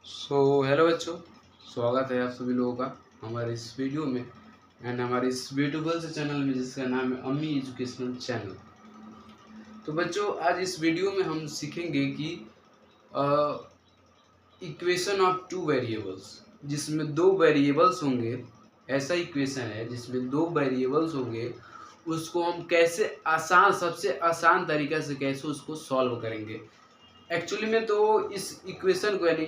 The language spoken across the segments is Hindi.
हेलो बच्चों, स्वागत है आप सभी लोगों का हमारे इस वीडियो में एंड हमारे इस ब्यूटीफुल से चैनल में जिसका नाम है अम्मी एजुकेशनल चैनल। तो बच्चों, आज इस वीडियो में हम सीखेंगे कि इक्वेशन ऑफ टू वेरिएबल्स, जिसमें दो वेरिएबल्स होंगे। ऐसा इक्वेशन है जिसमें दो वेरिएबल्स होंगे, उसको हम कैसे सबसे आसान तरीक़ा से कैसे उसको सॉल्व करेंगे। एक्चुअली में तो इस इक्वेशन को यानी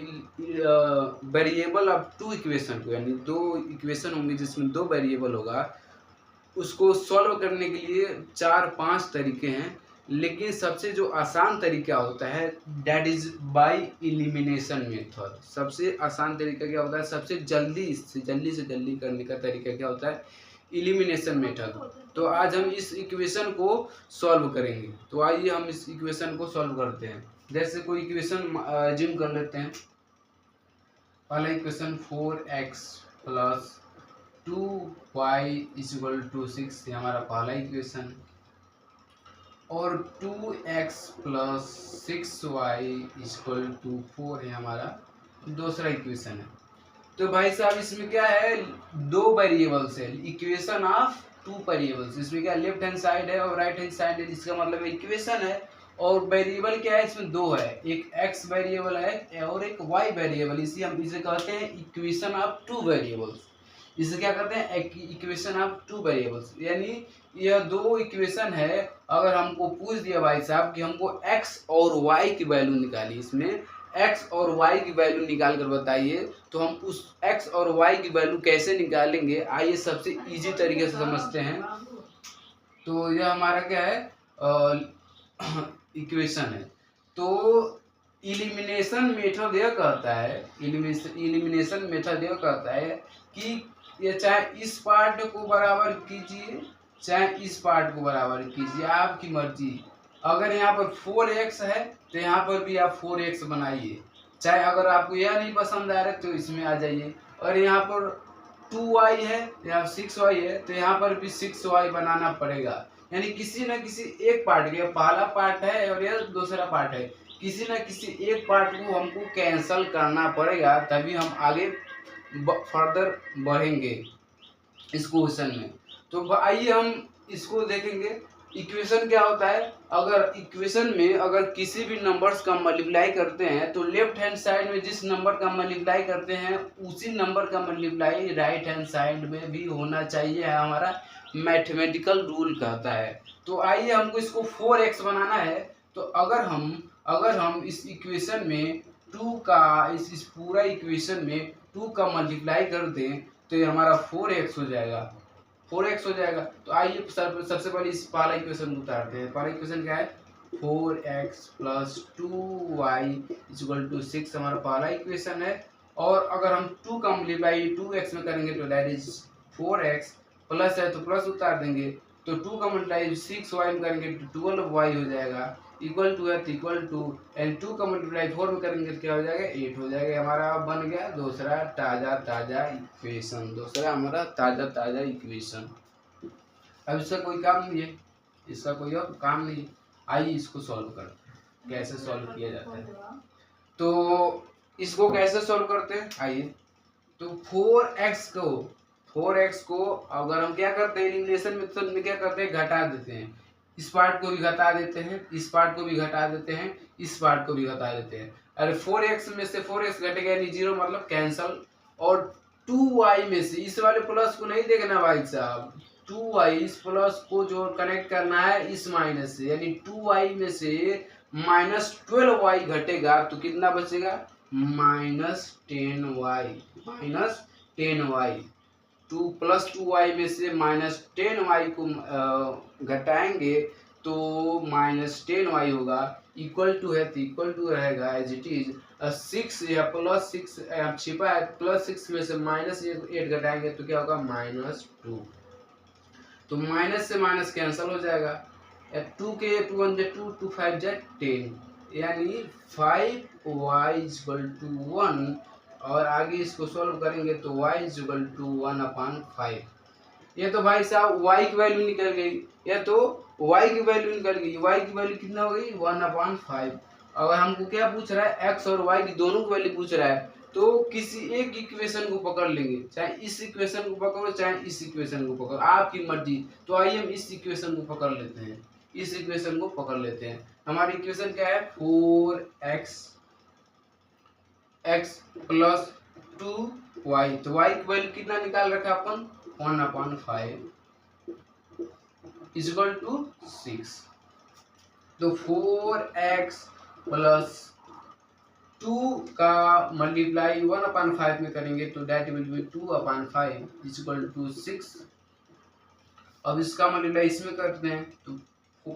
वेरिएबल ऑफ टू इक्वेशन को, यानी दो इक्वेशन होंगे जिसमें दो वेरिएबल होगा, उसको सॉल्व करने के लिए 4-5 तरीके हैं। लेकिन सबसे जो आसान तरीका होता है that is by elimination method. सबसे आसान तरीका क्या होता है, सबसे जल्दी से जल्दी करने का तरीका क्या होता है, एलिमिनेशन मेथड। तो आज हम इस इक्वेशन को सॉल्व करेंगे। तो आइए हम इस इक्वेशन को सॉल्व करते हैं। जैसे कोई इक्वेशन जिम कर लेते हैं। पहला equation 4x plus 2y equal to 6, ये हमारा पहला इक्वेशन। और 2x plus 6y equal to 4 है हमारा दूसरा इक्वेशन है। तो भाई साहब, इसमें क्या है, दो वेरिएबल्स है, इक्वेशन ऑफ टू वेरिएबल्स। इसमें क्या लेफ्ट हैंड साइड है और राइट हैंड साइड है, जिसका मतलब इक्वेशन है। और वेरिएबल क्या है, इसमें दो है, एक x वेरिएबल है और एक y वेरिएबल। इसी हम इसे कहते हैं इक्वेशन ऑफ टू वेरिएबल्स। इसे क्या कहते हैं, इक्वेशन ऑफ टू वेरिएबल्स। यानी यह दो इक्वेशन है। अगर हमको पूछ दिया भाई साहब कि हमको x और y की वैल्यू निकाली, इसमें x और y की वैल्यू निकाल कर बताइए, तो हम उस x और y की वैल्यू कैसे निकालेंगे, आइए सबसे इजी तरीके से समझते हैं। तो यह हमारा क्या है, इक्वेशन है। तो एलिमिनेशन मेथड यह कहता है, एलिमिनेशन मेथड यह कहता है कि ये चाहे इस पार्ट को बराबर कीजिए चाहे इस पार्ट को बराबर कीजिए, आपकी मर्जी। अगर यहाँ पर 4x है तो यहाँ पर भी आप 4x बनाइए। चाहे अगर आपको यह नहीं पसंद आ रहा तो इसमें आ जाइए। और यहाँ पर 2y है, यहाँ 6y है, तो यहाँ पर भी 6y बनाना पड़ेगा। यानी किसी न किसी एक पार्ट के, पहला पार्ट है और यह दूसरा पार्ट है, किसी न किसी एक पार्ट को हमको कैंसल करना पड़ेगा, तभी हम आगे फर्दर बढ़ेंगे इस क्वेश्चन में। तो आइए हम इसको देखेंगे। इक्वेशन क्या होता है, अगर इक्वेशन में अगर किसी भी नंबर्स का मल्टीप्लाई करते हैं तो लेफ्ट हैंड साइड में जिस नंबर का मल्टीप्लाई करते हैं उसी नंबर का मल्टीप्लाई राइट हैंड साइड में भी होना चाहिए, हमारा मैथमेटिकल रूल कहता है। तो आइए हमको इसको 4x बनाना है। तो अगर हम इस इक्वेशन में 2 का इस पूरा इक्वेशन में 2 का मल्टीप्लाई कर दें तो ये हमारा 4x हो जाएगा, 4x हो जाएगा। तो आइए सबसे पहले इस पहला इक्वेशन उतारते हैं। पहला इक्वेशन क्या है, 4x plus 2y equal to 6 हमारा पहला इक्वेशन है। और अगर हम 2 का मल्टीप्लाई 2x में करेंगे तो दैट इज 4x, प्लस है तो प्लस उतार देंगे, तो 2 का मल्टीप्लाई 6y में करेंगे तो 12y हो जाएगा। इक्वल टू है तो इक्वल टू, एंड 2 का मल्टीप्लाई 4 में करेंगे तो क्या हो जाएगा, 8 हो जाएगा। हमारा बन गया दूसरा ताज़ा इक्वेशन, दूसरा हमारा ताज़ा इक्वेशन। अब इसका कोई काम नहीं है, इसका कोई अब काम नहीं। आइए इसको सॉल्व करते हैं, कैसे सॉल्व किया जाता है। तो इसको कैसे सॉल्व करते हैं, आइए। तो 4x को अगर हम क्या करते हैं, एलिमिनेशन मेथड में क्या करते हैं, घटा देते हैं। इस पार्ट को भी घटा देते हैं, इस पार्ट को भी घटा देते हैं, इस पार्ट को भी घटा देते हैं। अरे 4x में से 4x घटेगा यानी 0, मतलब कैंसल। और 2y में से इस वाले प्लस को नहीं देखना भाई साहब, 2y इस प्लस को जो कनेक्ट करना है इस माइनस से, यानी 2y में से -12y घटेगा तो कितना बचेगा, -10y। 2 प्लस 2y में से -10y को घटाएंगे तो -10y होगा। इक्वल टू है तो इक्वल टू रहेगा एज इट इज। 6 या प्लस 6 छिपा है, प्लस 6 में से -8 घटाएंगे तो क्या होगा, -2। तो माइनस से माइनस कैंसिल हो जाएगा। 2 के 2 1 2, 2 5 10, यानी 5y इक्वल टू 1। और आगे इसको सॉल्व करेंगे तो y इक्वल टू 1/5। ये तो भाई साहब y की वैल्यू निकल गई, ये तो y की वैल्यू निकल गई। y की वैल्यू कितना हो गई, 1/5। अगर हमको क्या पूछ रहा है, x और y की दोनों की वैल्यू पूछ रहा है, तो किसी एक इक्वेशन को पकड़ लेंगे, चाहे इस इक्वेशन को पकड़ो चाहे इस इक्वेशन को पकड़ो, आपकी मर्जी। तो आइए हम इस इक्वेशन को पकड़ लेते हैं, इस इक्वेशन को पकड़ लेते हैं। हमारी इक्वेशन क्या है, 4x प्लस 2y। तो y की वैल्यू कितना निकाल रखा अपन, 1/5 इक्वल टू 6। तो 4x प्लस 2 का मल्टीप्लाई 1/5 में करेंगे तो that will be 2/5 equal to 6। अब इसका मल्टीप्लाई इसमें करते हैं तो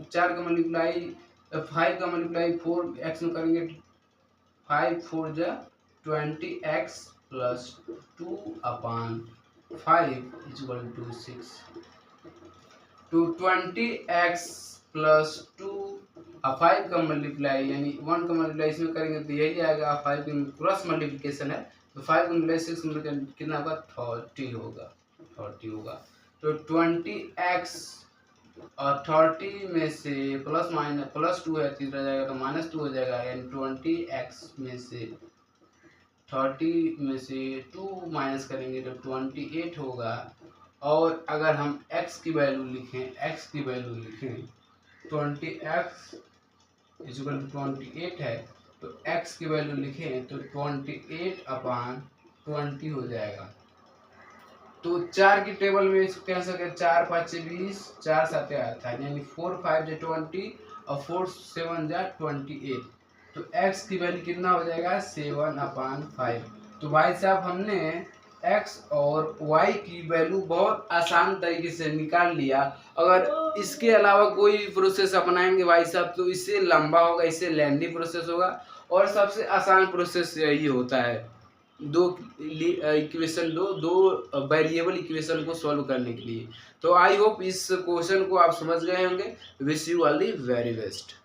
4 का मल्टीप्लाई 5 का मल्टीप्लाई 4x में करेंगे, 5 4 जा 20x प्लस 2/5 इक्वल टू 6। तो 20x प्लस 5 का मल्टीप्लाई यानी 1 का मल्टीप्लाई इसमें करेंगे तो यही आएगा, 5 की क्रॉस मल्टीप्लिकेशन है तो 5 का मल्टीप्लाई 6 में कितना होगा, 30 होगा। तो 20x और 30 में से प्लस 2 है, तीसरा जाएगा तो -2 हो जाएगा, यानी 20x में से 30 में से 2 माइनस करेंगे तो 28 होगा। और अगर हम x की वैल्यू लिखें 20x इक्वल टू 28 है तो x की वैल्यू लिखें तो 28/20 हो जाएगा। तो 4 की टेबल में इसको कैंसिल करें, 4 5 20, 4 7 आता है, यानी 4 5 जा 20 और 4 7 जा 28। तो x की वैल्यू कितना हो जाएगा, 7/5। तो भाई साहब हमने x और y की वैल्यू बहुत आसान तरीके से निकाल लिया। अगर इसके अलावा कोई प्रोसेस अपनाएंगे भाई साहब तो इससे लंबा होगा, इससे लेंदी प्रोसेस होगा, और सबसे आसान प्रोसेस यही होता है दो वेरिएबल इक्वेशन को सॉल्व करने के लिए। तो आई होप इस क्वेश्चन को आप समझ गए होंगे। Wish you all the very best.